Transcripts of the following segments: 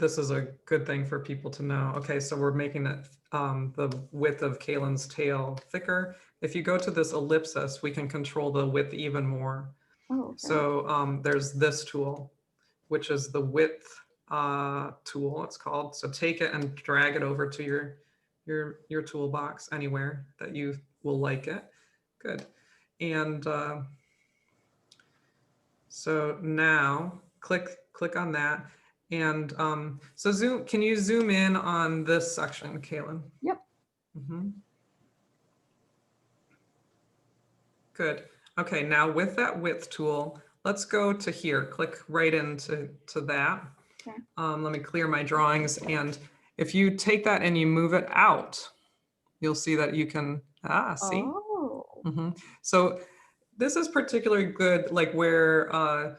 this is a good thing for people to know. Okay, so we're making it the width of Kayleigh's tail thicker. If you go to this ellipsis, we can control the width even more. Oh, okay. So there's this tool, which is the width tool, it's called. So take it and drag it over to your toolbox anywhere that you will like it. Good. And so now click on that. And so can you zoom in on this section, Kayleigh? Yep. Good. Okay, now with that width tool, let's go to here. Click right into that. Okay. Let me clear my drawings. And if you take that and you move it out, you'll see that you can, see? Oh. So this is particularly good, like where,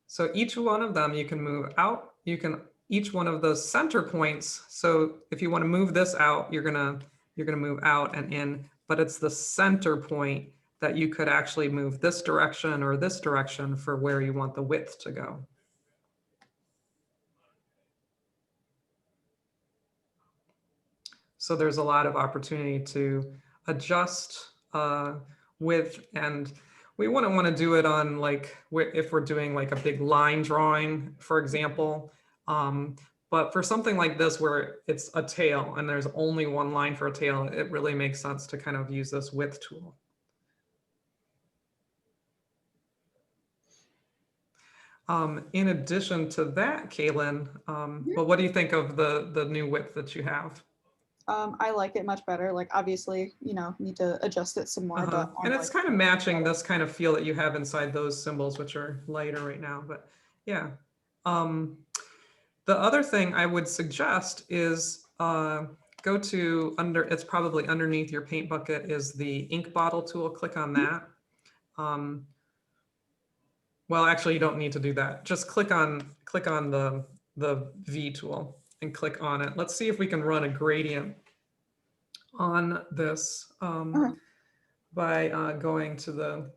so each one of them you can move out. You can, each one of those center points. So if you want to move this out, you're gonna move out and in, but it's the center point that you could actually move this direction or this direction for where you want the width to go. So there's a lot of opportunity to adjust width, and we wouldn't want to do it on like, if we're doing like a big line drawing, for example. But for something like this where it's a tail and there's only one line for a tail, it really makes sense to kind of use this width tool. In addition to that, Kayleigh, well, what do you think of the new width that you have? I like it much better. Like obviously, you know, need to adjust it some more, but and it's kind of matching this kind of feel that you have inside those symbols, which are lighter right now. But yeah, the other thing I would suggest is go to it's probably underneath your paint bucket is the ink bottle tool. Click on that. Well, actually, you don't need to do that. Just click on the V tool and click on it. Let's see if we can run a gradient on this by going to the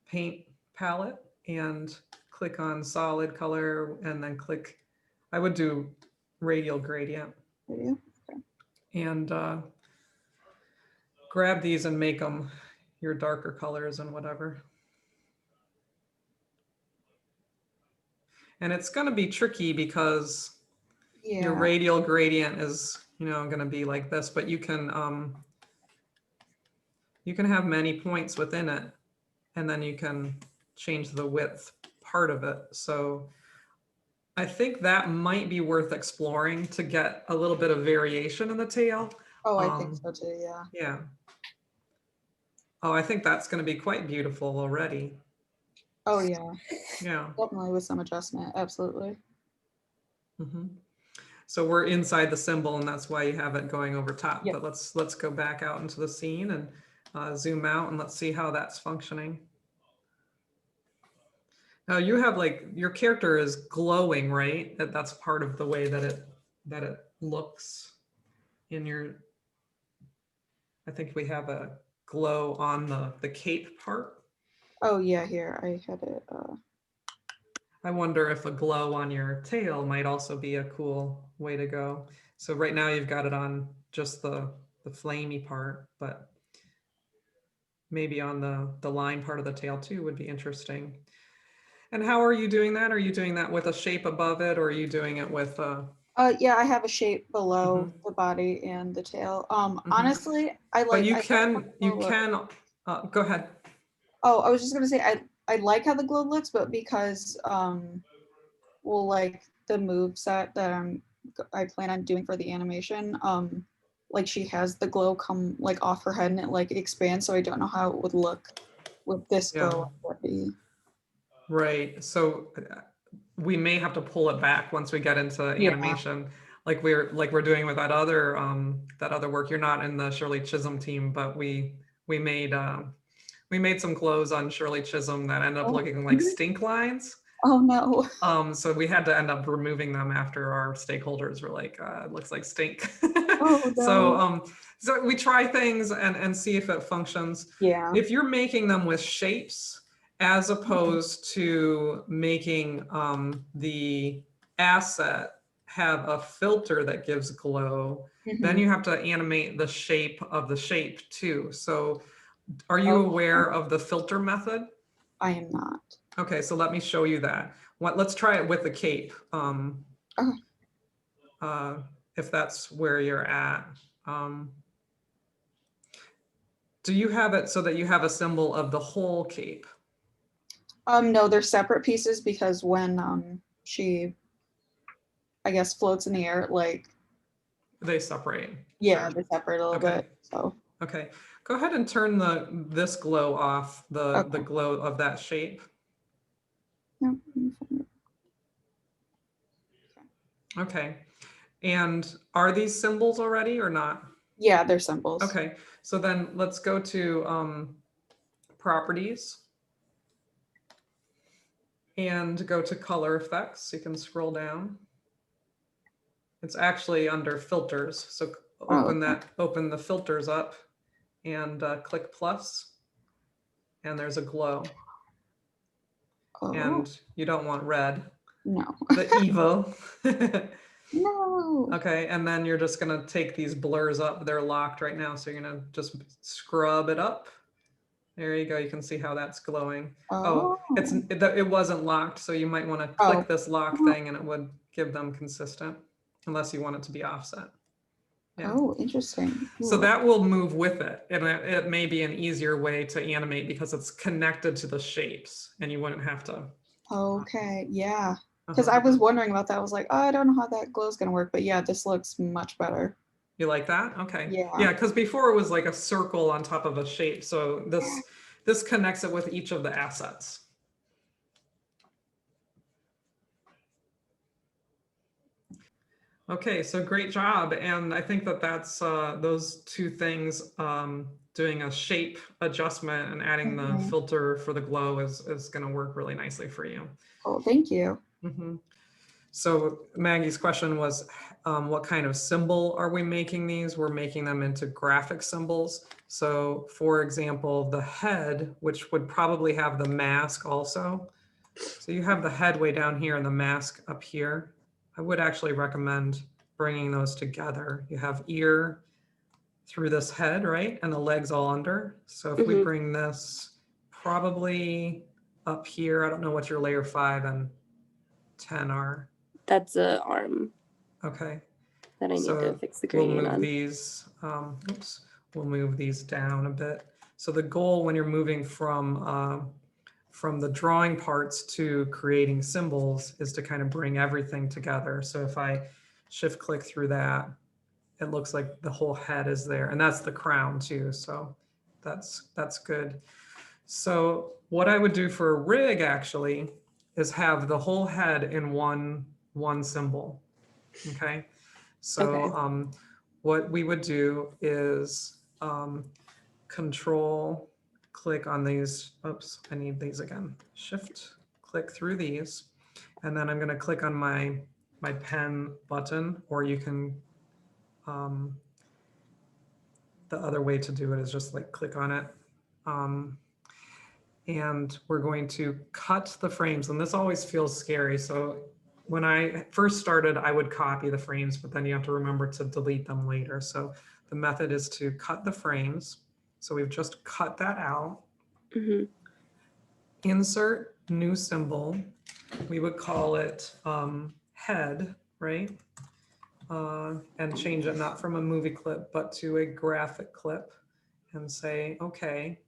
paint palette and click on solid color and then click, I would do radial gradient. Okay. And grab these and make them your darker colors and whatever. And it's going to be tricky because your radial gradient is, you know, going to be like this, but you can have many points within it, and then you can change the width part of it. So I think that might be worth exploring to get a little bit of variation in the tail. Oh, I think so too, yeah. Yeah. Oh, I think that's going to be quite beautiful already. Oh yeah. Yeah. Definitely with some adjustment, absolutely. So we're inside the symbol, and that's why you have it going over top. Yep. But let's go back out into the scene and zoom out, and let's see how that's functioning. Now you have like, your character is glowing, right? That's part of the way that it looks in your, I think we have a glow on the cape part. Oh yeah, here I had it. I wonder if a glow on your tail might also be a cool way to go. So right now you've got it on just the flamey part, but maybe on the line part of the tail too would be interesting. And how are you doing that? Are you doing that with a shape above it, or are you doing it with yeah, I have a shape below the body and the tail. Honestly, I like. But you can go ahead. Oh, I was just gonna say I like how the glow looks, but because well, like the move set that I plan on doing for the animation, like she has the glow come like off her head and it like expands, so I don't know how it would look with this glow already. Right. So we may have to pull it back once we get into animation, like we're doing with that other work. You're not in the Shirley Chisholm team, but we made some clothes on Shirley Chisholm that ended up looking like stink lines. Oh no. So we had to end up removing them after our stakeholders were like, it looks like stink. Oh no. So we try things and see if it functions. Yeah. If you're making them with shapes, as opposed to making the asset have a filter that gives glow, then you have to animate the shape of the shape too. So are you aware of the filter method? I am not. Okay, so let me show you that. Let's try it with the cape. If that's where you're at. Do you have it so that you have a symbol of the whole cape? No, they're separate pieces because when she, I guess, floats in the air, like They separate. yeah, Sure. they separate a little bit. So okay, go ahead and turn this glow off, the okay. glow of that shape. Yep. Okay, and are these symbols already or not? Yeah, they're symbols. Okay, so then let's go to properties and go to color effects. You can scroll down. It's actually under filters. So open the filters up and click plus, and there's a glow. And you don't want red. No. The evil. No. Okay, and then you're just gonna take these blurs up. They're locked right now, so you're gonna just scrub it up. There you go. You can see how that's glowing. It wasn't locked, so you might want to click this lock thing, and it would give them consistent, unless you want it to be offset. Yeah. Oh, interesting. So that will move with it, and it may be an easier way to animate because it's connected to the shapes, and you wouldn't have to. Okay, yeah. Because I was wondering about that. I was like, oh, I don't know how that glow is gonna work, but yeah, this looks much better. You like that? Okay. Yeah. Because before it was like a circle on top of a shape. So this connects it with each of the assets. Okay, so great job. And I think that's those two things, doing a shape adjustment and adding the filter for the glow is going to work really nicely for you. Oh, thank you. So Maggie's question was, what kind of symbol are we making these? We're making them into graphic symbols. So for example, the head, which would probably have the mask also. So you have the head way down here and the mask up here. I would actually recommend bringing those together. You have ear through this head, right? And the legs all under. So if we bring this probably up here, I don't know what your layer 5 and 10 are. That's an arm. Okay. That I need to fix the gradient on. These, we'll move these down a bit. So the goal when you're moving from the drawing parts to creating symbols is to kind of bring everything together. So if I shift click through that, it looks like the whole head is there, and that's the crown too. So that's good. So what I would do for a rig actually is have the whole head in one symbol. Okay. So what we would do is control click on these. Oops, I need these again. Shift click through these, and then I'm going to click on my pen button, or you can the other way to do it is just like click on it. And we're going to cut the frames, and this always feels scary. So when I first started, I would copy the frames, but then you have to remember to delete them later. So the method is to cut the frames. So we've just cut that out. Insert new symbol. We would call it head, right? And change it not from a movie clip, but to a graphic clip, and say, okay.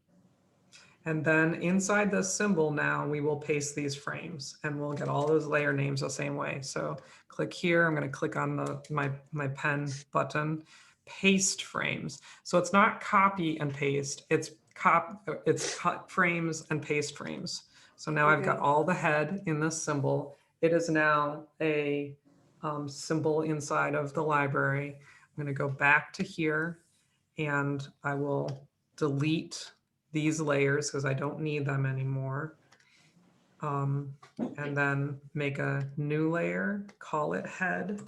And then inside this symbol now, we will paste these frames, and we'll get all those layer names the same way. So click here, I'm gonna click on my pen button, paste frames. So it's not copy and paste, it's cut frames and paste frames. So now I've got all the head in this symbol. It is now a symbol inside of the library. I'm gonna go back to here, and I will delete these layers because I don't need them anymore. And then make a new layer, call it head,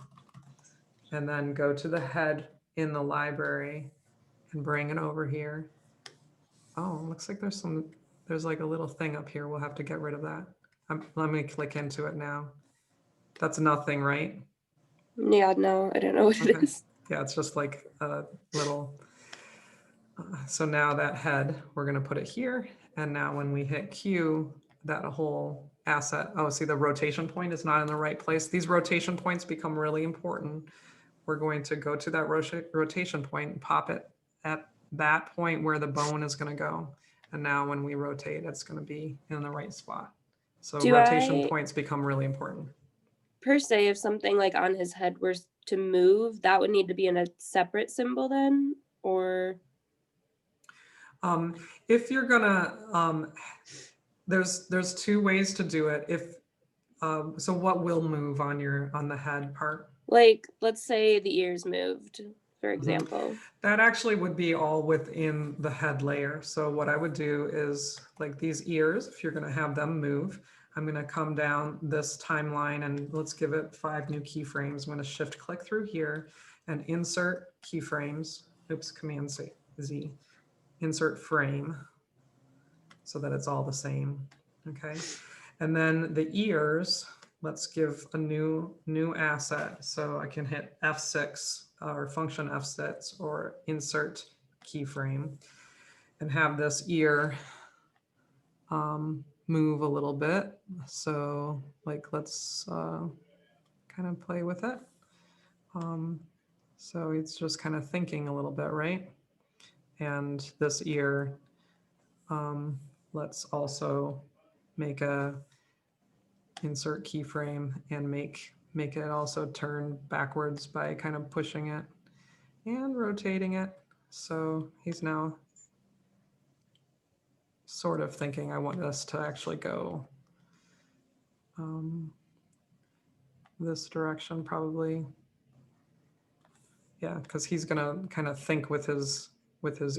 and then go to the head in the library and bring it over here. Oh, looks like there's like a little thing up here. We'll have to get rid of that. Let me click into it now. That's nothing, right? Yeah, no, I don't know what it Okay. is. Yeah, it's just like a little. So now that head, we're going to put it here. And now when we hit Q, that whole asset, oh, see the rotation point is not in the right place. These rotation points become really important. We're going to go to that rotation point and pop it at that point where the bone is going to go. And now when we rotate, it's going to be in the right spot. So rotation points become really important. Per se, if something like on his head were to move, that would need to be in a separate symbol then, or? If you're gonna, there's two ways to do it. If so, what will move on the head part? Like, let's say the ears moved, for example. That actually would be all within the head layer. So what I would do is like these ears, if you're going to have them move, I'm going to come down this timeline and let's give it 5 new keyframes. I'm going to shift click through here and insert keyframes. Oops, Command Z. Insert frame so that it's all the same. Okay. And then the ears, let's give a new asset. So I can hit F6 or function F6 or insert keyframe and have this ear move a little bit. So like, let's kind of play with it. So it's just kind of thinking a little bit, right? And this ear, let's also make a insert keyframe and make it also turn backwards by kind of pushing it and rotating it. So he's now sort of thinking, I want this to actually go this direction probably. Yeah, because he's gonna kind of think with his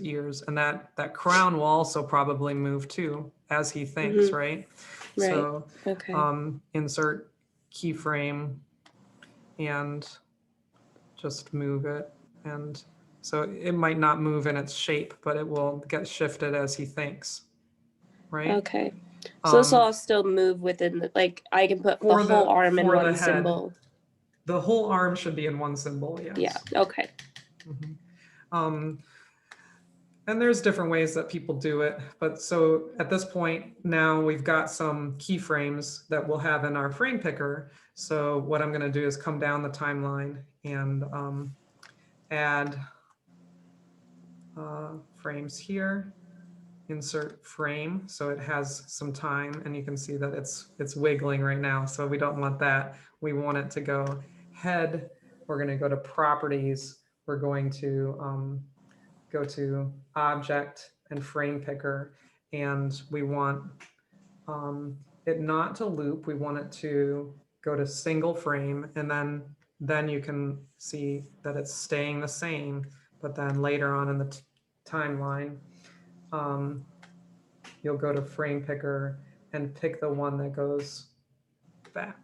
ears, and that crown will also probably move too as he thinks, right? Right. So Okay. insert keyframe and just move it. And so it might not move in its shape, but it will get shifted as he thinks, right? Okay. So this will all still move within the, like, I can put the whole arm in one symbol. The whole arm should be in one symbol, yes. Yeah, okay. And there's different ways that people do it. But so at this point, now we've got some keyframes that we'll have in our frame picker. So what I'm gonna do is come down the timeline and add frames here, insert frame. So it has some time and you can see that it's wiggling right now. So we don't want that. We want it to go head. We're gonna go to properties. We're going to go to object and frame picker, and we want it not to loop. We want it to go to single frame, and then you can see that it's staying the same. But then later on in the timeline, you'll go to frame picker and pick the one that goes back.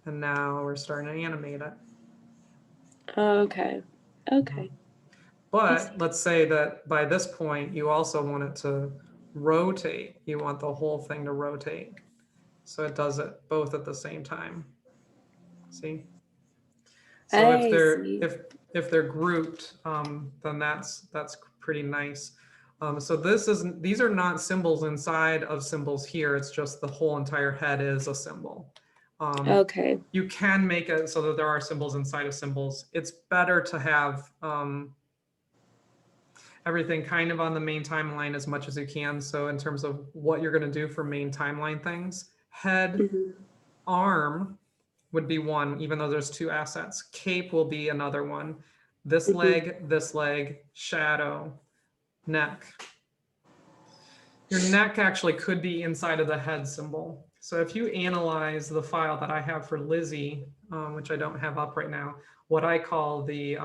And now we're starting to animate it. Okay. Okay. But let's say that by this point, you also want it to rotate. You want the whole thing to rotate. So it does it both at the same time. See? So if they're grouped, then that's pretty nice. So these are not symbols inside of symbols here. It's just the whole entire head is a symbol. Okay. You can make it so that there are symbols inside of symbols. It's better to have everything kind of on the main timeline as much as you can. So in terms of what you're going to do for main timeline things, head, arm would be one, even though there's 2 assets. Cape will be another one. This leg, shadow, neck. Your neck actually could be inside of the head symbol. So if you analyze the file that I have for Lizzy, which I don't have up right now, what I call the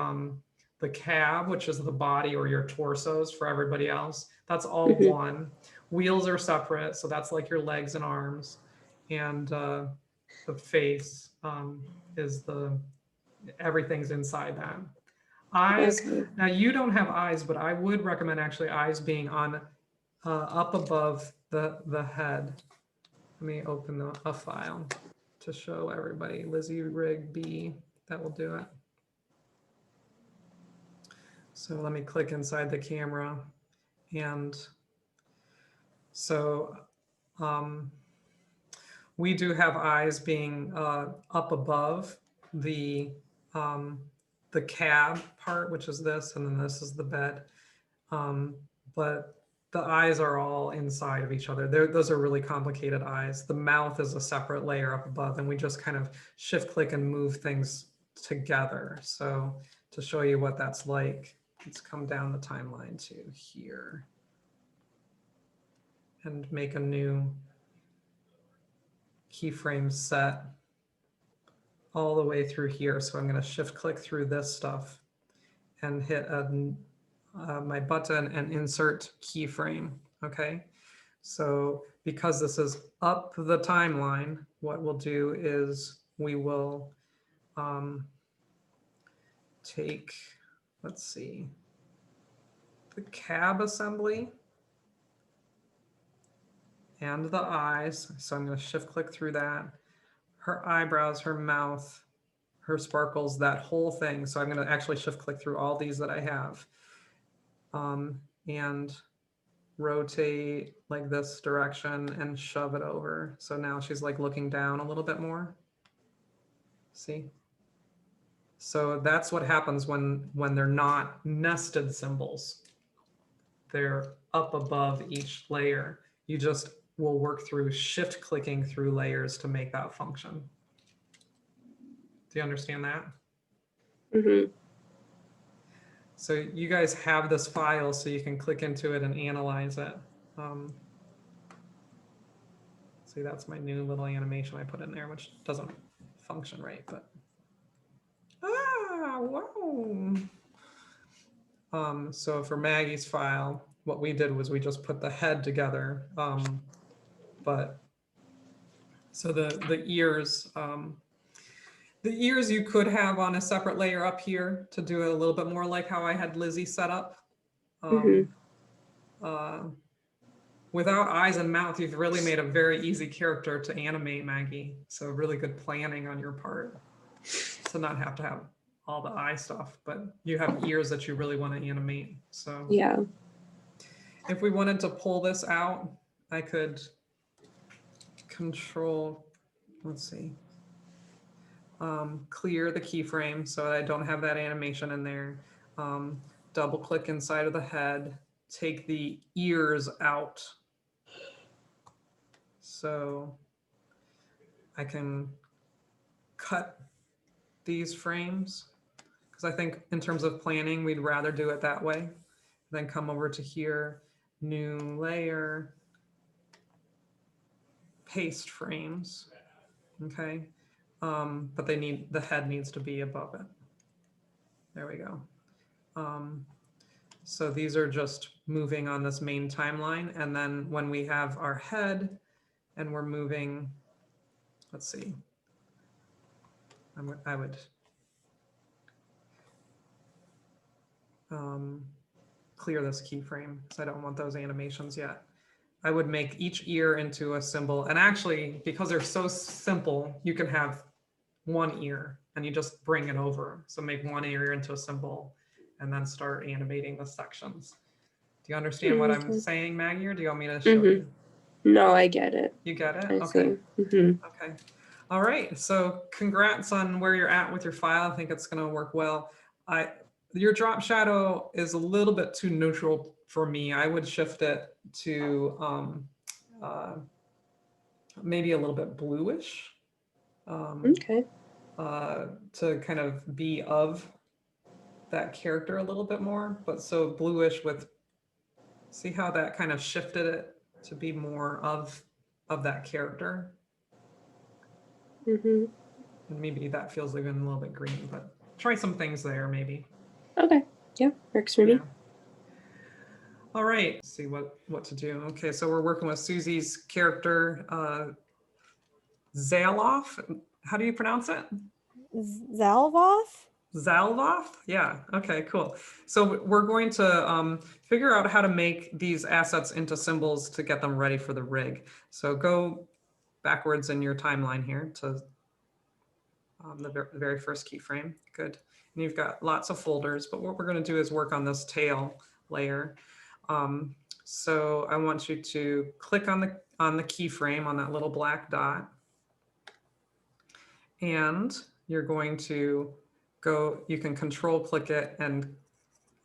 cab, which is the body or your torsos for everybody else, that's all one. Wheels are separate, so that's like your legs and arms. And the face is everything's inside that. Eyes, now you don't have eyes, but I would recommend actually eyes being on up above the head. Let me open a file to show everybody. Lizzy rig B, that will do it. So let me click inside the camera. And so we do have eyes being up above the cab part, which is this, and then this is the bed. But the eyes are all inside of each other. Those are really complicated eyes. The mouth is a separate layer up above, and we just kind of shift click and move things together. So to show you what that's like, let's come down the timeline to here and make a new keyframe set all the way through here. So I'm going to shift click through this stuff and hit my button and insert keyframe. Okay, so because this is up the timeline, what we'll do is we will take, let's see, the cab assembly and the eyes. So I'm going to shift click through that. Her eyebrows, her mouth, her sparkles, that whole thing. So I'm going to actually shift click through all these that I have and rotate like this direction and shove it over. So now she's like looking down a little bit more. See? So that's what happens when they're not nested symbols. They're up above each layer. You just will work through shift clicking through layers to make that function. Do you understand that? Mm-hmm. So you guys have this file so you can click into it and analyze it. See, that's my new little animation I put in there, which doesn't function right, but wow. So for Maggie's file, what we did was we just put the head together. But so the ears, you could have on a separate layer up here to do it a little bit more like how I had Lizzy set up. Without eyes and mouth, you've really made a very easy character to animate, Maggie. So really good planning on your part to not have to have all the eye stuff, but you have ears that you really want to animate. So yeah, if we wanted to pull this out, I could control, let's see, clear the keyframe so I don't have that animation in there. Double click inside of the head, take the ears out. So I can cut these frames because I think in terms of planning, we'd rather do it that way. Then come over to here, new layer, paste frames, okay? But the head needs to be above it. There we go. So these are just moving on this main timeline. And then when we have our head and we're moving, let's see, I would clear this keyframe because I don't want those animations yet. I would make each ear into a symbol. And actually, because they're so simple, you can have one ear and you just bring it over. So make one ear into a symbol and then start animating the sections. Do you understand what I'm saying, Maggie, or do you want me to show you? No, I get it. You get it? I Okay. see. Okay. All right. So congrats on where you're at with your file. I think it's going to work well. Your drop shadow is a little bit too neutral for me. I would shift it to maybe a little bit bluish. Okay. To kind of be of that character a little bit more, but so bluish with, see how that kind of shifted it to be more of that character. And maybe that feels even a little bit green, but try some things there maybe. Okay. Yeah, works for me. All right, let's see what to do. Okay, so we're working with Suzy's character, Zalvroth. How do you pronounce it? Zalvroth? Zalvroth? Yeah, okay, cool. So we're going to figure out how to make these assets into symbols to get them ready for the rig. So go backwards in your timeline here to the very first keyframe. Good. And you've got lots of folders, but what we're going to do is work on this tail layer. So I want you to click on the keyframe on that little black dot, and you're going to go. You can control click it and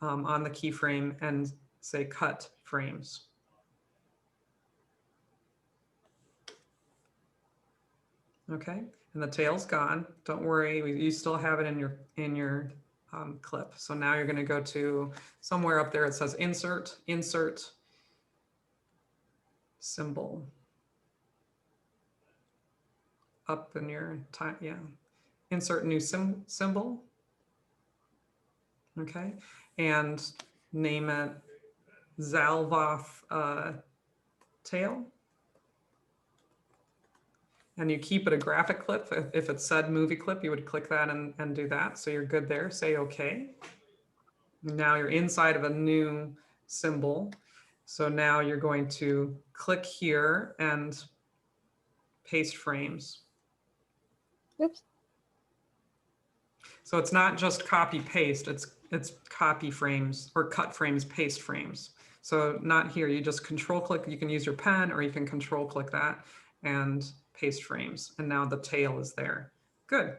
on the keyframe and say cut frames. Okay, and the tail's gone. Don't worry, you still have it in your clip. So now you're going to go to somewhere up there. It says insert symbol. Up in your time, yeah. Insert new symbol. Okay, and name it Zalvroth tail. And you keep it a graphic clip. If it said movie clip, you would click that and do that. So you're good there. Say okay. Now you're inside of a new symbol. So now you're going to click here and paste frames. Oops. So it's not just copy paste, it's copy frames or cut frames, paste frames. So not here, you just control click, you can use your pen or you can control click that and paste frames. And now the tail is there. Good.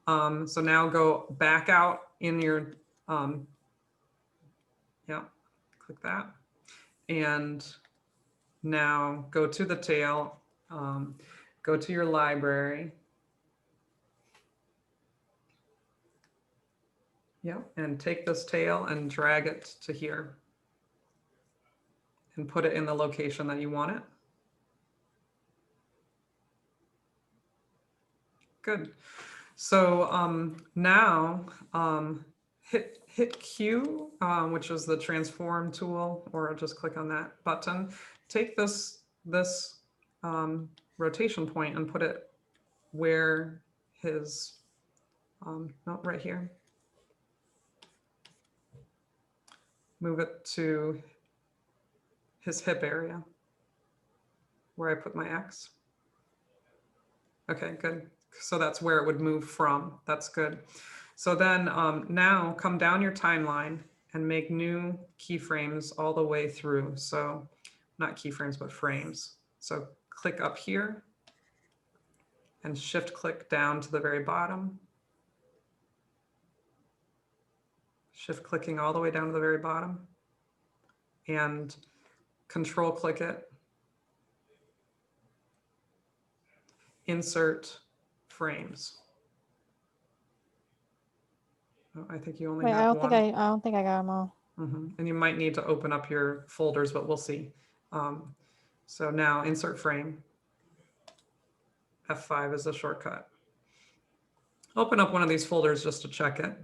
So now go back out in your, yeah, click that. And now go to the tail, go to your library. Yeah, and take this tail and drag it to here and put it in the location that you want it. Good. So now hit Q, which is the transform tool, or just click on that button. Take this rotation point and put it where his, no, right here. Move it to his hip area where I put my X. Okay, good. So that's where it would move from. That's good. So then now come down your timeline and make new keyframes all the way through. So not keyframes, but frames. So click up here and shift click down to the very bottom. Shift clicking all the way down to the very bottom and control click it. Insert frames. Oh, I think you only Wait, have I don't one. think I don't think I got them all. And you might need to open up your folders, but we'll see. So now insert frame. F5 is the shortcut. Open up one of these folders just to check it.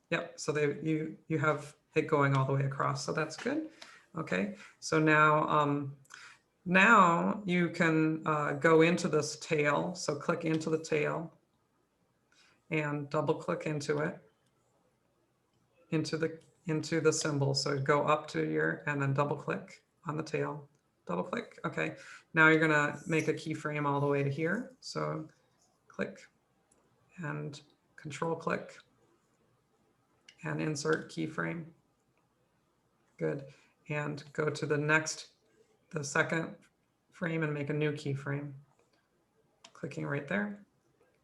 Yep, so you have it going all the way across, so that's good. Okay, so now now you can go into this tail. So click into the tail and double click into it, into the symbol. So go up to your, and then double click on the tail, double click. Okay, now you're gonna make a keyframe all the way to here. So click and control click and insert keyframe. Good. And go to the second frame and make a new keyframe. Clicking right there.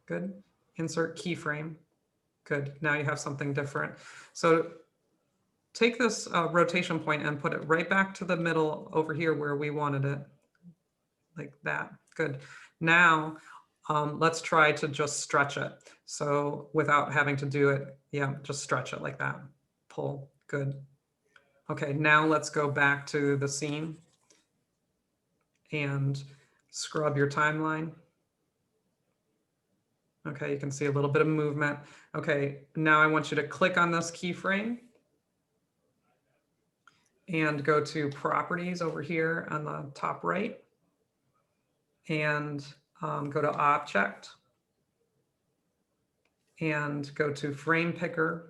Good. Insert keyframe. Good. Now you have something different. So take this rotation point and put it right back to the middle over here where we wanted it. Like that. Good. Now let's try to just stretch it. So without having to do it, yeah, just stretch it like that. Pull. Good. Okay, now let's go back to the scene and scrub your timeline. Okay, you can see a little bit of movement. Okay, now I want you to click on this keyframe and go to properties over here on the top right and go to object and go to frame picker.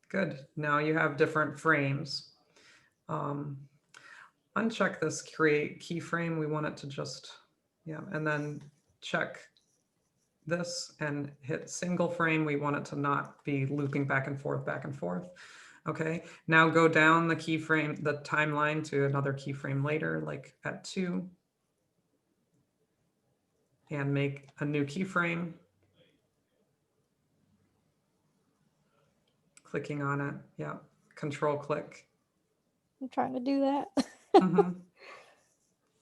Good, now you have different frames. Uncheck this create keyframe. We want it to just, yeah, and then check this and hit single frame. We want it to not be looping back and forth, back and forth. Okay, now go down the keyframe, the timeline to another keyframe later, like at 2. And make a new keyframe. Clicking on it, yeah, control click. I'm trying to do that. Mhm.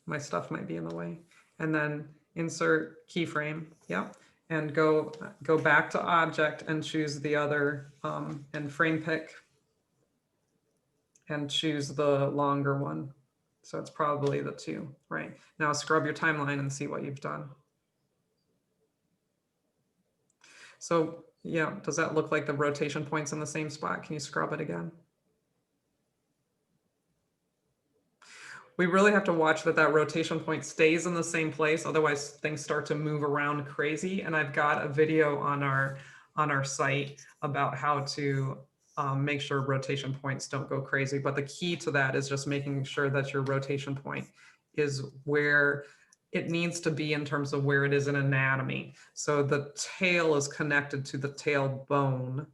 My stuff might be in the way. And then insert keyframe, yeah, and go back to object and choose the other, and frame pick and choose the longer one. So it's probably the 2, right? Now scrub your timeline and see what you've done. So yeah, does that look like the rotation point's in the same spot? Can you scrub it again? We really have to watch that rotation point stays in the same place. Otherwise things start to move around crazy. And I've got a video on our site about how to make sure rotation points don't go crazy. But the key to that is just making sure that your rotation point is where it needs to be in terms of where it is in anatomy. So the tail is connected to the tailbone,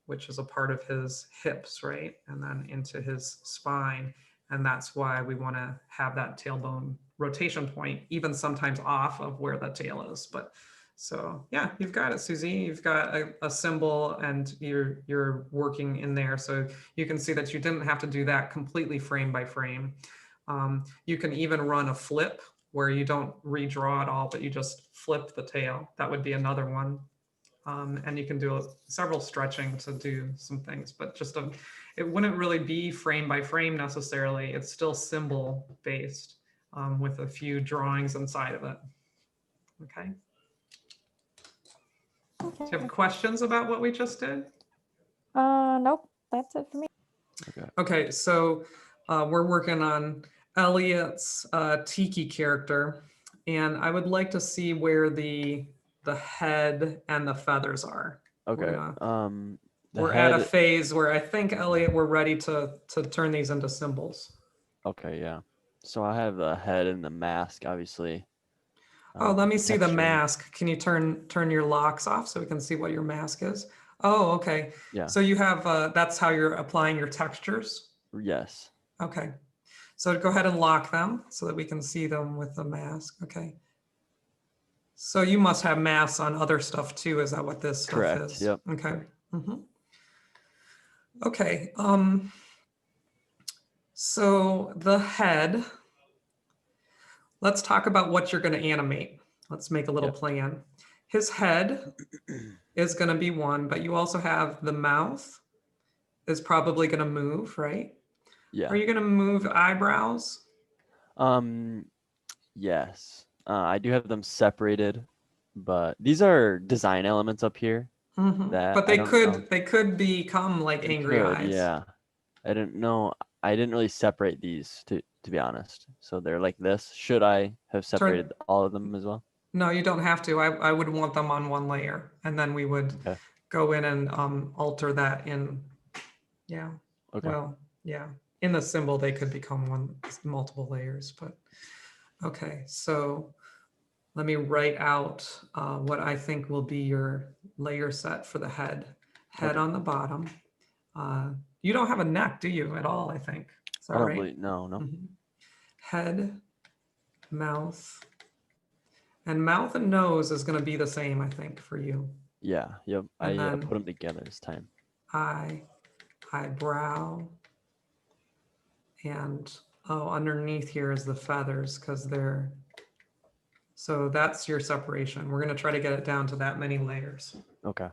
which is a part of his hips, right? And then into his spine. And that's why we want to have that tailbone rotation point, even sometimes off of where the tail is. But so yeah, you've got it, Suzy. You've got a symbol and you're working in there. So you can see that you didn't have to do that completely frame by frame. You can even run a flip where you don't redraw it all, but you just flip the tail. That would be another one. And you can do several stretching to do some things, but just it wouldn't really be frame by frame necessarily. It's still symbol based with a few drawings inside of it. Okay. Do you have questions about what we just did? Nope, that's it for me. Okay, so we're working on Elliot's Tiki character, and I would like to see where the head and the feathers are. Okay. We're at a phase where I think, Elliot, we're ready to turn these into symbols. Okay, yeah. So I have the head and the mask, obviously. Oh, let me see the texturing. mask. Can you turn your locks off so we can see what your mask is? Oh, okay. Yeah. So you have, that's how you're applying your textures? Yes. Okay. So go ahead and lock them so that we can see them with the mask. Okay. So you must have masks on other stuff too. Is that what this stuff Correct. is? Yep. Okay. Mm-hmm. Okay. So the head, let's talk about what you're going to animate. Let's make a little plan. His head is going to be one, but you also have the mouth is probably going to move, right? Yeah. Are you going to move eyebrows? Yes. I do have them separated, but these are design elements up here. Mm-hmm. That But I don't know. they could become like They angry could, eyes. yeah. I didn't know. I didn't really separate these to be honest. So they're like this. Should I have separated all of them as well? No, you don't have to. I would want them on one layer, and then we would go in and alter that in. Yeah. Okay. Well, yeah. In the symbol, they could become multiple layers, but okay. So let me write out what I think will be your layer set for the head. Head on the bottom. You don't have a neck, do you, at all, I think? Is that I don't right? believe, no. Mm-hmm. Head, mouth, and mouth and nose is going to be the same, I think, for you. Yeah, yep. And I then put them together this time. Eye, eyebrow, and underneath here is the feathers because they're, so that's your separation. We're going to try to get it down to that many layers. Okay.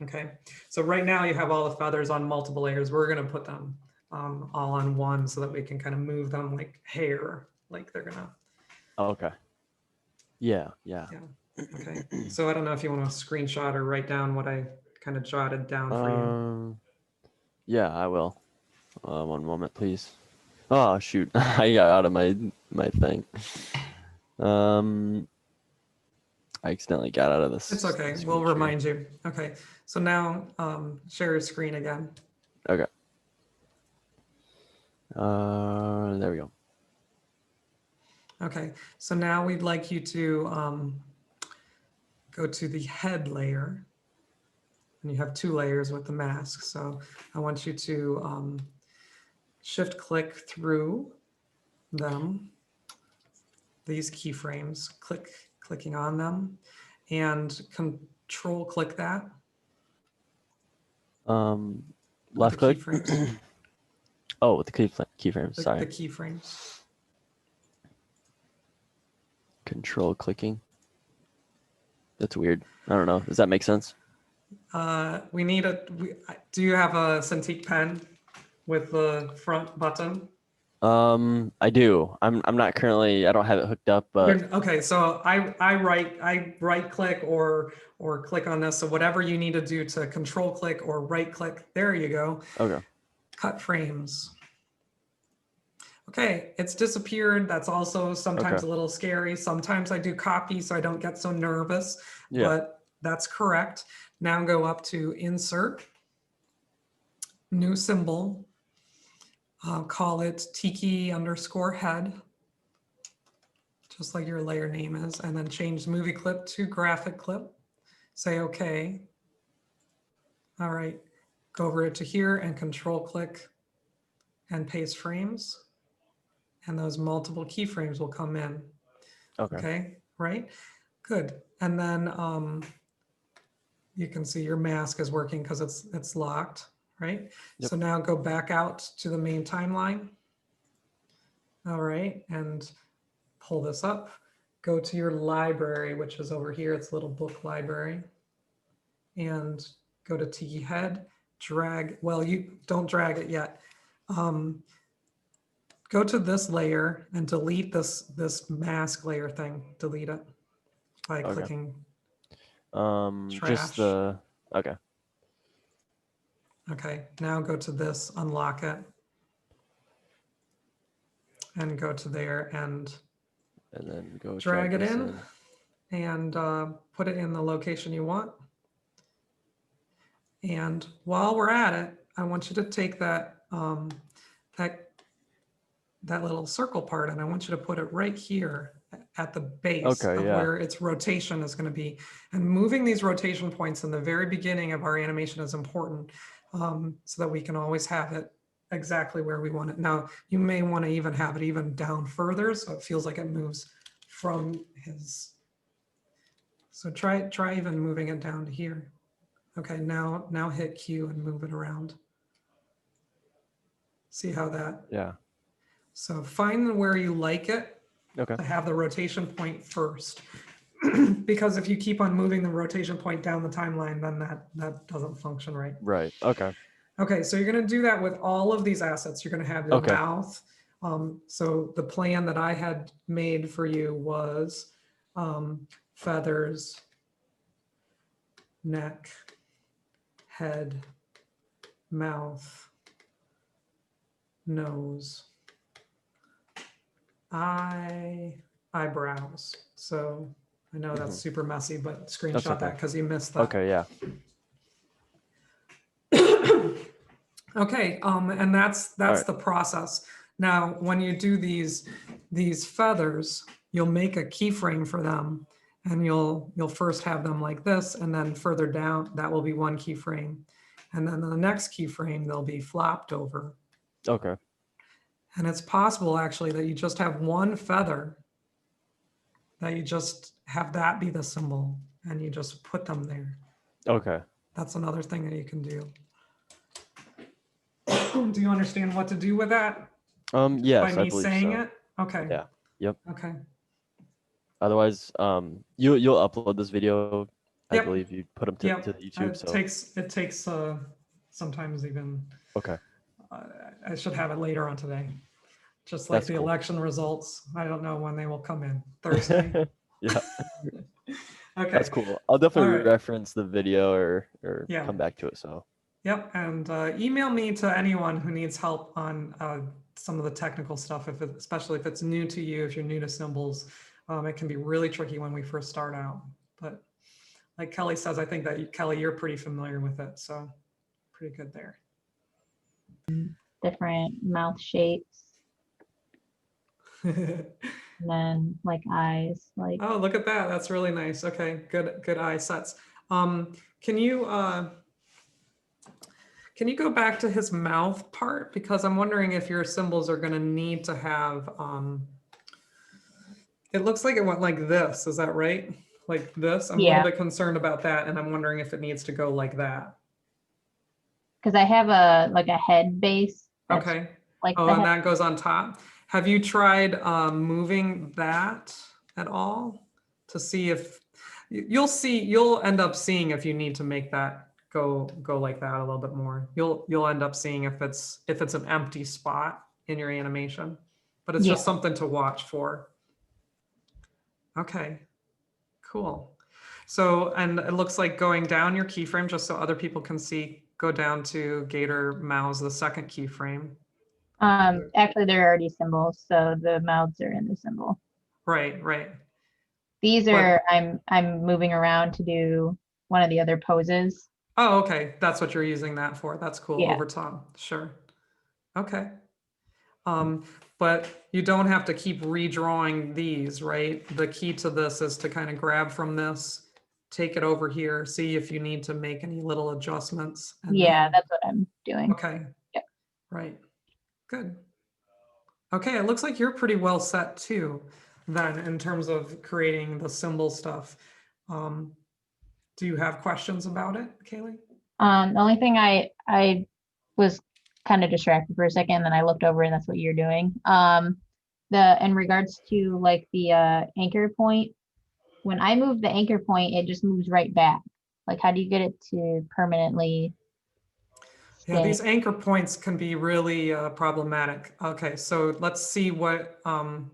Okay, so right now you have all the feathers on multiple layers. We're going to put them all on one so that we can kind of move them like hair, like they're going to. Okay. Yeah. Okay, so I don't know if you want to screenshot or write down what I kind of jotted down for you. Yeah, I will. One moment, please. Oh shoot! I got out of my thing. I accidentally got out of this. It's okay. We'll remind you. Okay, so now share your screen again. Okay. There we go. Okay, so now we'd like you to go to the head layer. And you have 2 layers with the mask. So I want you to shift click through them, these keyframes, clicking on them, and control click that. Left the click. keyframes. Oh, with the keyframes. The Sorry. keyframes. Control clicking. That's weird. I don't know. Does that make sense? We need do you have a Cintiq pen with the front button? I do. I'm not currently. I don't have it hooked up, but Okay, so I right click or click on this. So whatever you need to do to control click or right click, there you go. okay. Cut frames. Okay, it's disappeared. That's also sometimes Okay. a little scary. Sometimes I do copy so I don't get so nervous, Yeah. but that's correct. Now go up to insert, new symbol, call it Tiki underscore head, just like your layer name is, and then change movie clip to graphic clip. Say okay. All right, go over to here and control click and paste frames. And those multiple keyframes will come in. Okay. Okay, right? Good. And then you can see your mask is working because it's locked, right? Yep. So now go back out to the main timeline. All right, and pull this up. Go to your library, which is over here. It's a little book library. And go to Tiki head, drag, well, you don't drag it yet. Go to this layer and delete this mask layer thing. Delete it by Okay. clicking Just trash. the okay. Okay, now go to this, unlock it. And go to there and then go drag it this in and put it in the location you want. And while we're at it, I want you to take that that little circle part and I want you to put it right here at the base Okay, of yeah. where its rotation is going to be. And moving these rotation points in the very beginning of our animation is important so that we can always have it exactly where we want it. Now, you may want to even have it even down further so it feels like it moves from his. So try even moving it down to here. Okay, now hit Q and move it around. See how that? Yeah. So find where you like it Okay. to have the rotation point first. Because if you keep on moving the rotation point down the timeline, then that doesn't function right. Right. Okay. Okay, so you're going to do that with all of these assets. You're going to have your Okay. mouth. So the plan that I had made for you was feathers, neck, head, mouth, nose, eyebrows. So I know that's super messy, but screenshot okay. that because you missed that. Okay. Yeah. Okay, and that's right. the process. Now, when you do these feathers, you'll make a keyframe for them, and you'll first have them like this, and then further down that will be one keyframe, and then the next keyframe they'll be flopped over. Okay. And it's possible actually that you just have one feather, that you just have that be the symbol, and you just put them there. Okay. That's another thing that you can do. Do you understand what to do with that? Yes, By I me believe saying so. it? Okay. Yeah. Yep. Okay. Otherwise, you'll upload this video. I Yep. believe you put them Yep. to YouTube. So It takes sometimes even. okay. I should have it later on today. Just like That's the cool. election results. I don't know when they will come in. Thursday. Yeah. Okay. That's cool. I'll definitely All right. reference the video or Yeah. come back to it. So Yep. And email me to anyone who needs help on some of the technical stuff, especially if it's new to you, if you're new to symbols. It can be really tricky when we first start out. But like Kelly says, I think that Kelly, you're pretty familiar with it. So pretty good there. Different mouth shapes. and then like eyes, like Oh, look at that. That's really nice. Okay, good eye sets. Can you go back to his mouth part? Because I'm wondering if your symbols are going to need to have, it looks like it went like this. Is that right? Like this? I'm a little Yeah. bit concerned about that. And I'm wondering if it needs to go like that. because I have a head base. That's Okay. like Oh, the and head. that goes on top. Have you tried moving that at all to see if you'll end up seeing if you need to make that go like that a little bit more. You'll end up seeing if it's an empty spot in your animation, but it's just Yeah. something to watch for. Okay, cool. So, and it looks like going down your keyframe, just so other people can see, go down to Gator Mouse, the second keyframe. Actually, they're already symbols, so the mouths are in the symbol. Right, right. These But- are I'm moving around to do one of the other poses. Oh, okay. That's what you're using that for. That's cool. Yeah. Over top. Sure. Okay. But you don't have to keep redrawing these, right? The key to this is to kind of grab from this, take it over here, see if you need to make any little adjustments. And Yeah, then- that's what I'm doing. Okay. Yep. Right. Good. Okay, it looks like you're pretty well set too, then, in terms of creating the symbol stuff. Do you have questions about it, Kayleigh? The only thing I was kind of distracted for a second, then I looked over and that's what you're doing. In regards to like the anchor point, when I move the anchor point, it just moves right back. Like, how do you get it to permanently Yeah, stay? these anchor points can be really problematic. Okay, so let's see what, So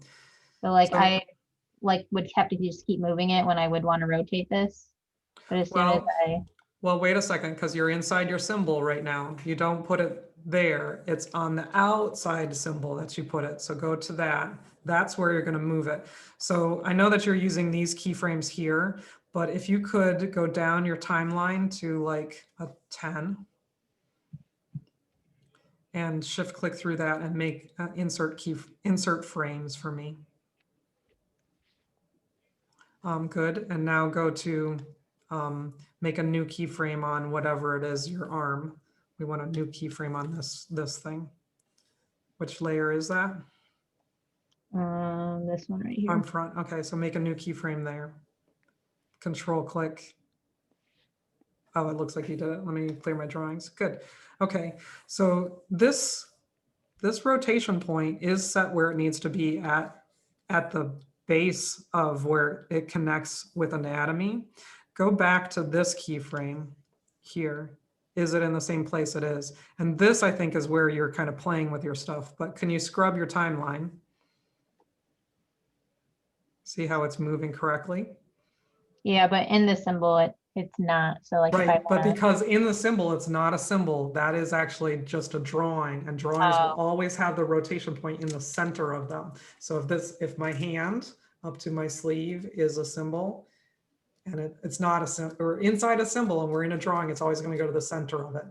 like so- I would have to just keep moving it when I would want to rotate this. But as soon as Well- well, wait a second, because you're inside your symbol right now. You don't put it there. It's on the outside symbol that you put it. So go to that. That's where you're going to move it. So I know that you're using these keyframes here, but if you could go down your timeline to like a 10 and shift click through that and make insert frames for me. Good. And now go to make a new keyframe on whatever it is, your arm. We want a new keyframe on this thing. Which layer is that? this one right here. Arm front. Okay, so make a new keyframe there. Control click. Oh, it looks like you did it. Let me clear my drawings. Good. Okay, so this rotation point is set where it needs to be at the base of where it connects with anatomy. Go back to this keyframe here. Is it in the same place it is? And this, I think, is where you're kind of playing with your stuff, but can you scrub your timeline? See how it's moving correctly? Yeah, but in the symbol, it's not. So like if I Right, but wanna, because in the symbol, it's not a symbol, that is actually just a drawing, and drawings will always have the rotation point in the center of them. So if my hand up to my sleeve is a symbol, and it's not a symbol, or inside a symbol, and we're in a drawing, it's always going to go to the center of it.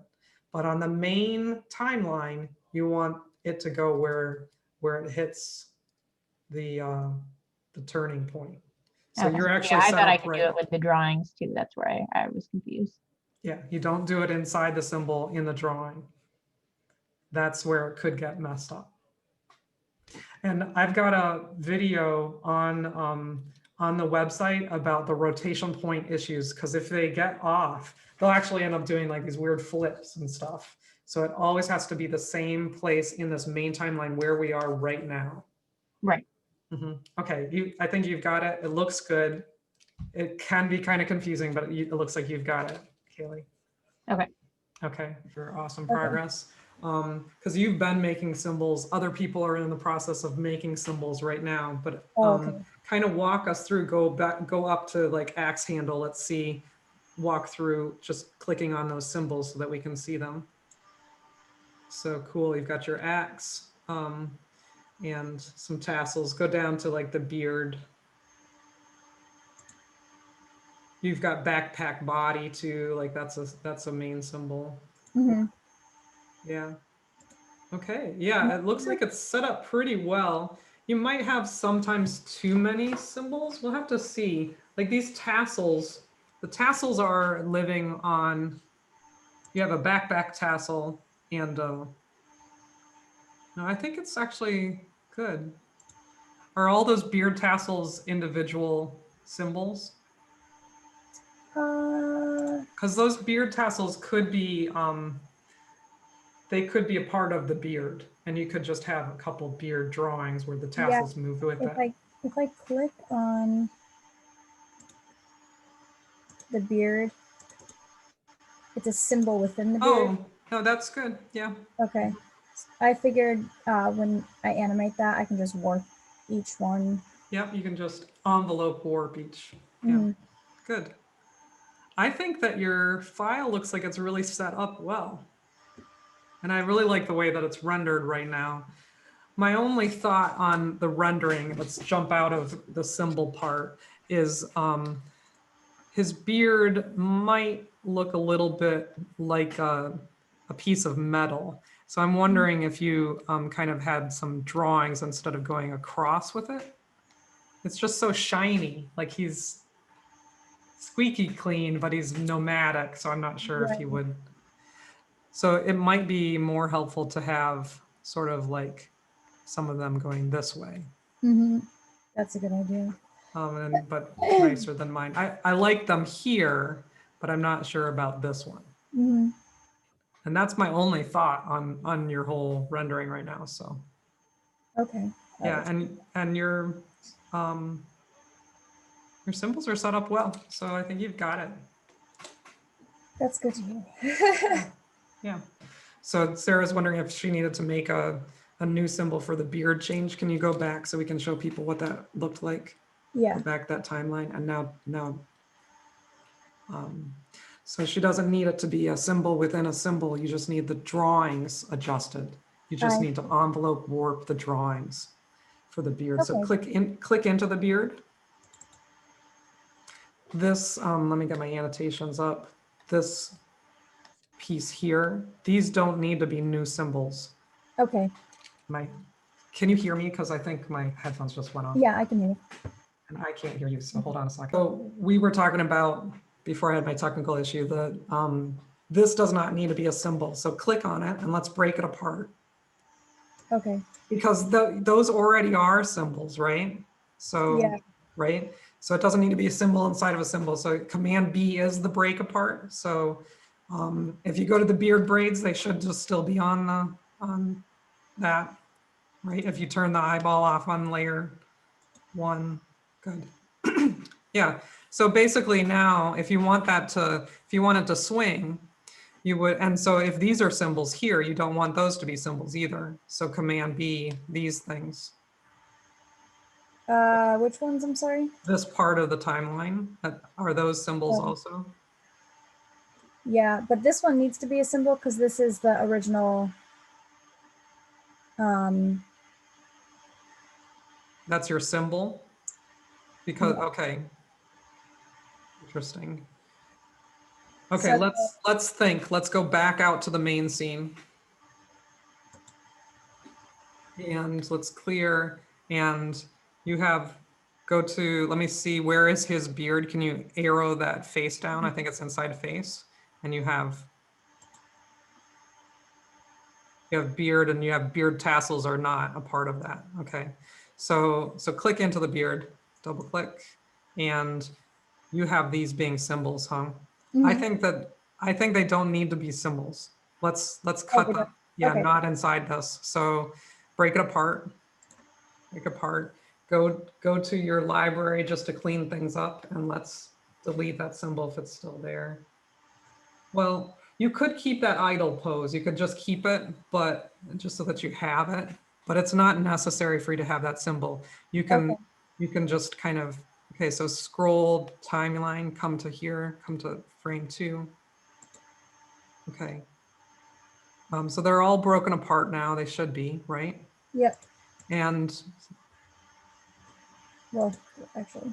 But on the main timeline, you want it to go where it hits the turning point. So okay. you're Yeah, actually I set thought I up could right. do it with the drawings too. That's where I was confused. Yeah, you don't do it inside the symbol in the drawing. That's where it could get messed up. And I've got a video on the website about the rotation point issues, because if they get off, they'll actually end up doing like these weird flips and stuff. So it always has to be the same place in this main timeline where we are right now. Right. Okay, I think you've got it. It looks good. It can be kind of confusing, but it looks like you've got it, Kayleigh. Okay. Okay, for awesome Okay. progress. Because you've been making symbols. Other people are in the process of making symbols right now, but Okay. kind of walk us through, go up to like axe handle. Let's see, walk through just clicking on those symbols so that we can see them. So cool, you've got your axe and some tassels. Go down to like the beard. You've got backpack body too, like that's a main symbol. Mhm. Yeah. Okay. Yeah, it looks like it's set up pretty well. You might have sometimes too many symbols. We'll have to see. Like these tassels, the tassels are living on, you have a backpack tassel and no, I think it's actually good. Are all those beard tassels individual symbols? Because those beard tassels could be, they could be a part of the beard, and you could just have a couple beard drawings where the Yeah, tassels move with if it. I click on the beard, it's a symbol within the beard. Oh, no, that's good. Yeah. Okay. I figured when I animate that, I can just warp each one. Yep, you can just envelope warp each. Yeah, Mhm. good. I think that your file looks like it's really set up well. And I really like the way that it's rendered right now. My only thought on the rendering, let's jump out of the symbol part, is his beard might look a little bit like a piece of metal. So I'm wondering if you kind of had some drawings instead of going across with it. It's just so shiny, like he's squeaky clean, but he's nomadic. So I'm not sure if he Right. would. So it might be more helpful to have sort of like some of them going this way. Mhm. That's a good idea. But it's nicer than mine. I like them here, but I'm not sure about this one. Mhm. And that's my only thought on your whole rendering right now. So Okay. yeah, and your symbols are set up well. So I think you've got it. That's good to hear. Yeah. So Sarah's wondering if she needed to make a new symbol for the beard change. Can you go back so we can show people what that looked like? Yeah. Go back that timeline, and now so she doesn't need it to be a symbol within a symbol. You just need the drawings adjusted. You just need to envelope warp the drawings for the beard. So Okay. click into the beard. This, let me get my annotations up. This piece here, these don't need to be new symbols. Okay. Can you hear me? Because I think my headphones just went off. Yeah, I can hear you. And I can't hear you, so hold on a second. So we were talking about, before I had my technical issue, that this does not need to be a symbol. So click on it and let's break it apart. Okay. Because those already are symbols, right? So, Yeah. right? So it doesn't need to be a symbol inside of a symbol. So Command B is the break apart. So if you go to the beard braids, they should just still be on that, right? If you turn the eyeball off on layer 1, good. Yeah, so basically now, if you want it to swing, you would, and so if these are symbols here, you don't want those to be symbols either. So Command B, these things. Which ones? I'm sorry. This part of the timeline, are those symbols also? Yeah, but this one needs to be a symbol because this is the original. That's your symbol? Because, okay. Interesting. Okay, So let's think. Let's go back out to the main scene. And let's clear, and you have, let me see, where is his beard? Can you arrow that face down? I think it's inside face. And you have beard, and you have beard tassels are not a part of that. Okay, so click into the beard, double click, and you have these being symbols, huh? I think they don't need to be symbols. Let's cut them. Yeah, okay. not inside this. So break it apart. Break apart. Go to your library just to clean things up, and let's delete that symbol if it's still there. Well, you could keep that idle pose. You could just keep it, but just so that you have it. But it's not necessary for you to have that symbol. You can just kind of, okay, so scroll timeline, come to here, come to frame 2. Okay. So they're all broken apart now. They should be, right? Yep. And Well, actually,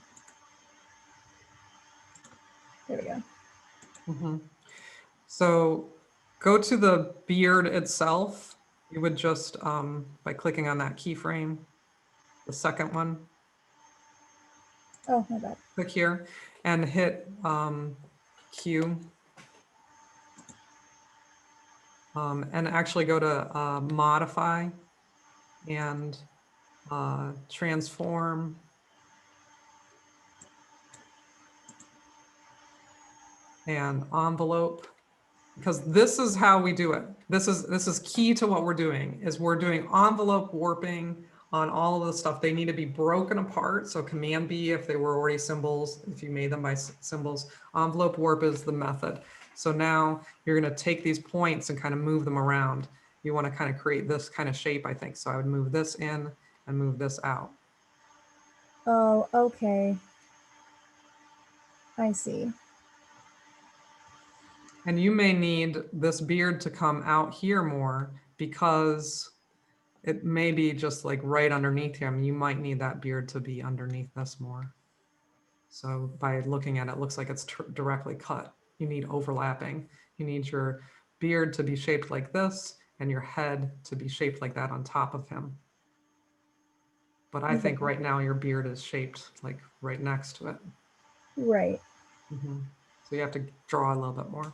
there we go. mhm. So go to the beard itself. You would just, by clicking on that keyframe, the second one. Oh, my bad. Click here and hit Q. And actually go to modify and transform. And envelope, because this is how we do it. This is key to what we're doing, is we're doing envelope warping on all of the stuff. They need to be broken apart. So Command B, if they were already symbols, if you made them by symbols, envelope warp is the method. So now you're going to take these points and kind of move them around. You want to kind of create this kind of shape, I think. So I would move this in and move this out. Oh, okay. I see. And you may need this beard to come out here more because it may be just like right underneath him. You might need that beard to be underneath this more. So by looking at it, it looks like it's directly cut. You need overlapping. You need your beard to be shaped like this and your head to be shaped like that on top of him. But I think right now your beard is shaped like right next to it. Right. So you have to draw a little bit more.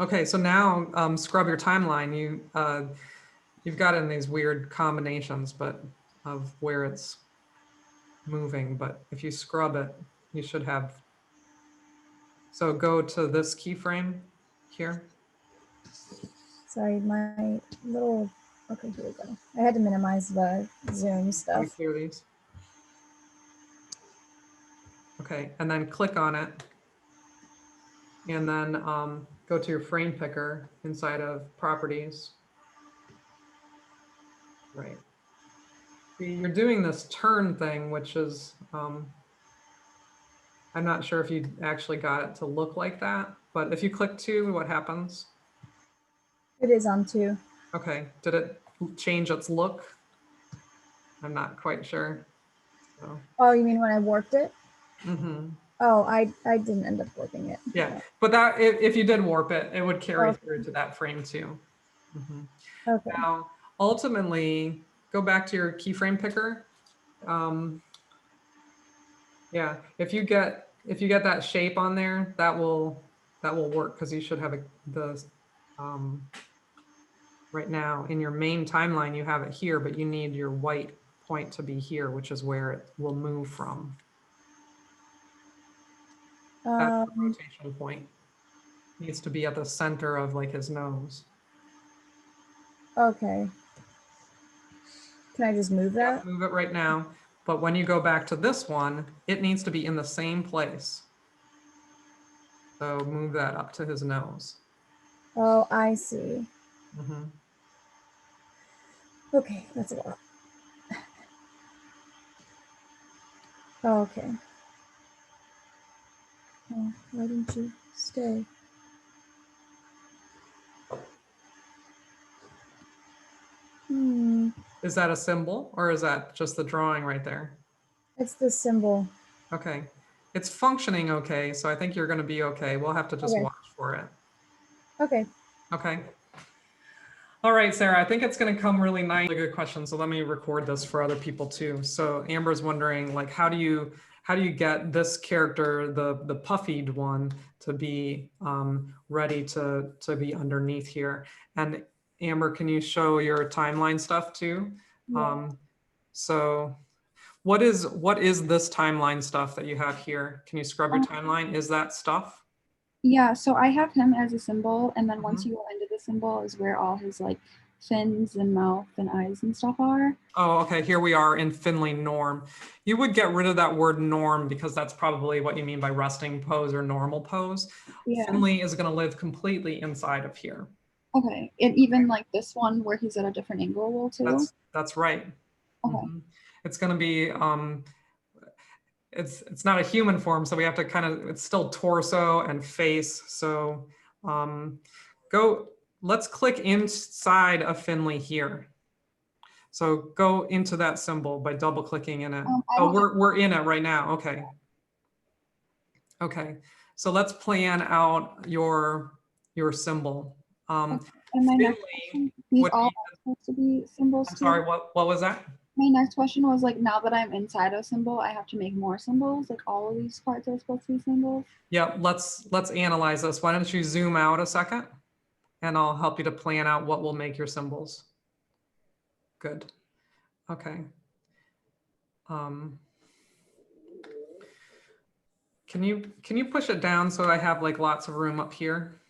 Okay, so now scrub your timeline. You've got in these weird combinations, but of where it's moving. But if you scrub it, you should have. So go to this keyframe here. Sorry, my little. Okay, here we go. I had to minimize the Zoom Let me stuff. clear these. Okay, and then click on it. And then go to your frame picker inside of properties. Right. See, you're doing this turn thing, which is, I'm not sure if you actually got it to look like that, but if you click 2, what happens? It is on 2. Okay, did it change its look? I'm not quite sure. So. Oh, you mean when I warped it? Mm-hmm. Oh, I didn't end up warping it. Yeah, but that if you did warp it, it would carry through to that frame too. Okay. Now, ultimately, go back to your keyframe picker. Yeah, if you get that shape on there, that will work, because you should have the right now in your main timeline you have it here, but you need your white point to be here, which is where it will move from. That's the rotation point. It needs to be at the center of like his nose. Okay. Can I just move that? Yeah, move it right now. But when you go back to this one, it needs to be in the same place. So move that up to his nose. Oh, I see. Okay, that's a lot. Okay. Oh, why didn't you stay? Is that a symbol, or is that just the drawing right there? It's the symbol. Okay. It's functioning okay, so I think you're going to be okay. We'll have to just watch for it. Okay. Okay. All right, Sarah, I think it's going to come really nice. Really good question. So let me record this for other people too. So Amber's wondering, like, how do you get this character, the puffied one, to be ready to be underneath here? And Amber, can you show your timeline stuff too? Yeah. So what is this timeline stuff that you have here? Can you scrub your timeline? Is that stuff? Yeah, so I have him as a symbol, and then once you go into the symbol is where all his like fins and mouth and eyes and stuff are. Oh, okay, here we are in Finley norm. You would get rid of that word norm because that's probably what you mean by resting pose or normal pose. Yeah. Finley is going to live completely inside of here. Okay, and even like this one where he's at a different angle will too? That's right. Okay. It's going to be, it's not a human form, so we have to kind of, it's still torso and face. So let's click inside of Finley here. So go into that symbol by double clicking in it. We're in it right now. Okay. Okay. So let's plan out your symbol. And my next question, these all supposed to be symbols I'm too? sorry, what was that? My next question was like, now that I'm inside a symbol, I have to make more symbols. Like all of these parts are supposed to be symbols. Yeah, let's analyze this. Why don't you zoom out a second and I'll help you to plan out what will make your symbols. Good. Okay. Can you push it down so I have like lots of room up here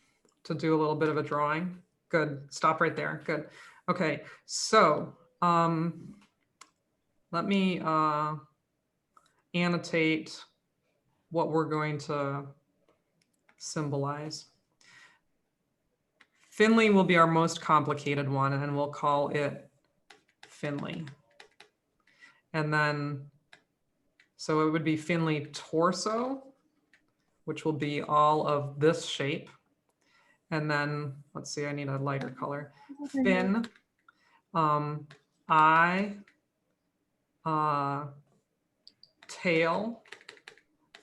to do a little bit of a drawing? Good. Stop right there. Good. Okay. So let me annotate what we're going to symbolize. Finley will be our most complicated one, and we'll call it Finley. And then, so it would be Finley torso, which will be all of this shape. And then, let's see, I need a lighter color. Fin, eye, tail.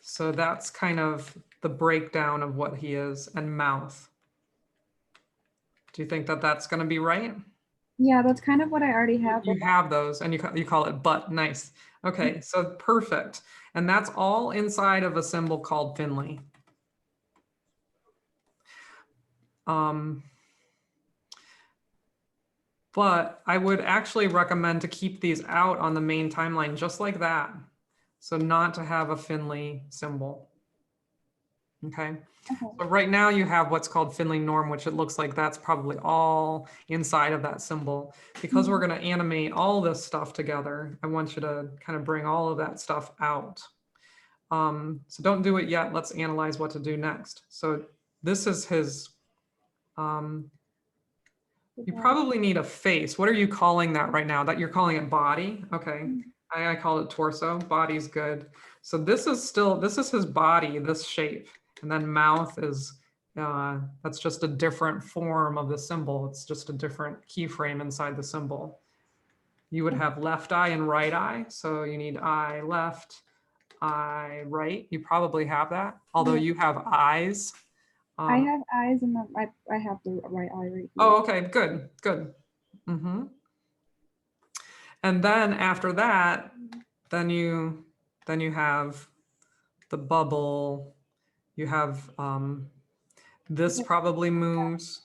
So that's kind of the breakdown of what he is, and mouth. Do you think that that's going to be right? Yeah, that's kind of what I already have. You have those, and you call it butt. Nice. Okay, so perfect. And that's all inside of a symbol called Finley. But I would actually recommend to keep these out on the main timeline just like that. So not to have a Finley symbol. Okay. So right now you have what's called Finley norm, which it looks like that's probably all inside of that symbol. Because we're going to animate all this stuff together, I want you to kind of bring all of that stuff out. So don't do it yet. Let's analyze what to do next. So this is his, you probably need a face. What are you calling that right now? That you're calling it body? Okay. I call it torso. Body's good. So this is his body, this shape. And then mouth is, that's just a different form of the symbol. It's just a different keyframe inside the symbol. You would have left eye and right eye. So you need eye left, eye right. You probably have that, although you have eyes. I have eyes and I have the right eye right here. Oh, okay, good, good. And then after that, then you have the bubble. You have this probably moves.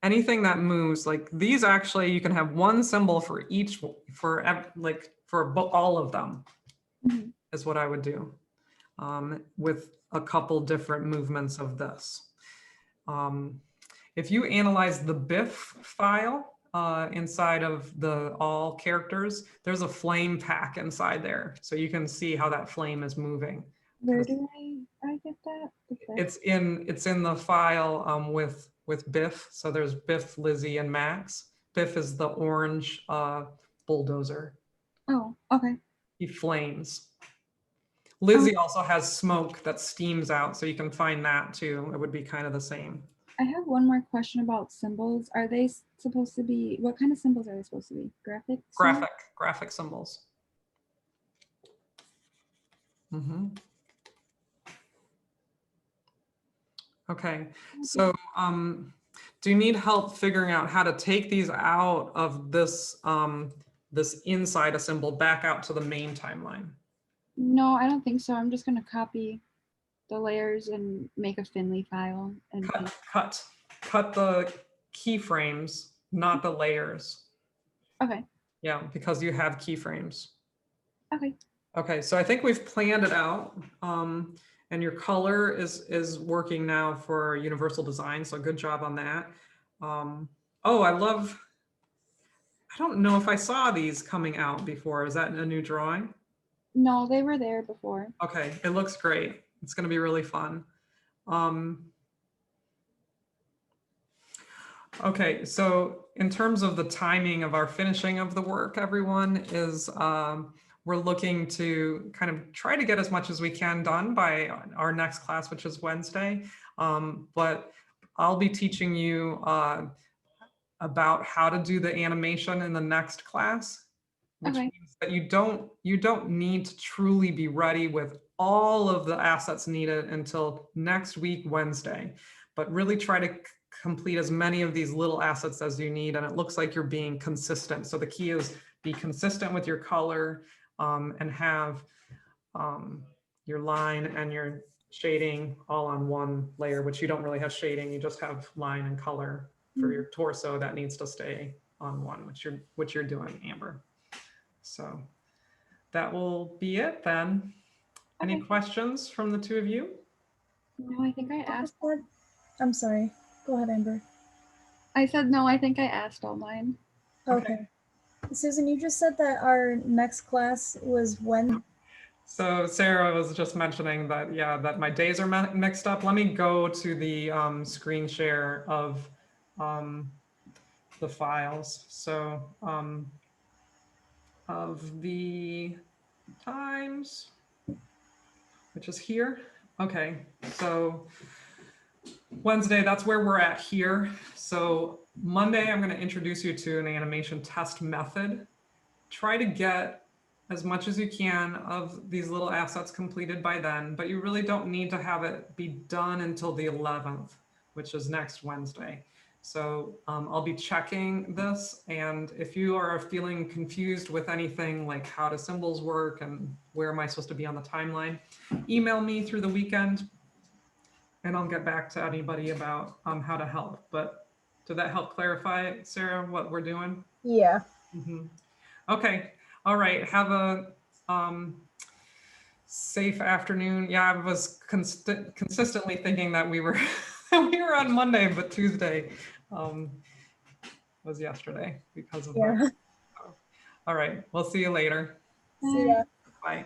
Anything that moves, like these actually, you can have one symbol for each, for all of them, is what I would do, with a couple different movements of this. If you analyze the BIF file inside of the all characters, there's a flame pack inside there. So you can see how that flame is moving. Where do I get that? It's in the file with Biff. So there's Biff, Lizzy, and Max. Biff is the orange bulldozer. Oh, okay. He flames. Lizzy also has smoke that steams out, so you can find that too. It would be kind of the same. I have one more question about symbols. Are they supposed to be, what kind of symbols are they supposed to be? Graphic symbols? Graphic symbols. Okay, so do you need help figuring out how to take these out of this this inside a symbol back out to the main timeline? No, I don't think so. I'm just gonna copy the layers and make a Finley file and cut the keyframes, not the layers. Okay. Yeah, because you have keyframes. Okay. Okay, so I think we've planned it out. And your color is working now for universal design, so good job on that. Oh, I don't know if I saw these coming out before. Is that a new drawing? No, they were there before. Okay, it looks great. It's gonna be really fun. Okay, so in terms of the timing of our finishing of the work, everyone is, we're looking to kind of try to get as much as we can done by our next class, which is Wednesday. But I'll be teaching you about how to do the animation in the next class, which means that you don't need to truly be ready with all of the assets needed until next week, Wednesday, but really try to complete as many of these little assets as you need. And it looks like you're being consistent. So the key is be consistent with your color and have your line and your shading all on one layer, which you don't really have shading, you just have line and color for your torso that needs to stay on one, which you're doing, Amber. So that will be it then. Any Okay. questions from the two of you? No, I think I asked. I'm sorry. Go ahead, Amber. I said no, I think I asked all mine. Okay. Susan, you just said that our next class was when? So Sarah was just mentioning that, yeah, that my days are mixed up. Let me go to the screen share of the files. So of the times, which is here. Okay, so Wednesday, that's where we're at here. So Monday, I'm going to introduce you to an animation test method. Try to get as much as you can of these little assets completed by then, but you really don't need to have it be done until the 11th, which is next Wednesday. So I'll be checking this, and if you are feeling confused with anything like how do symbols work and where am I supposed to be on the timeline, email me through the weekend and I'll get back to anybody about how to help. But did that help clarify, Sarah, what we're doing? Yeah. Okay, all right, have a safe afternoon. Yeah, I was consistently thinking that we were we were on Monday, but Tuesday was yesterday because of that. Yeah. All right, we'll see you later. See ya. Bye.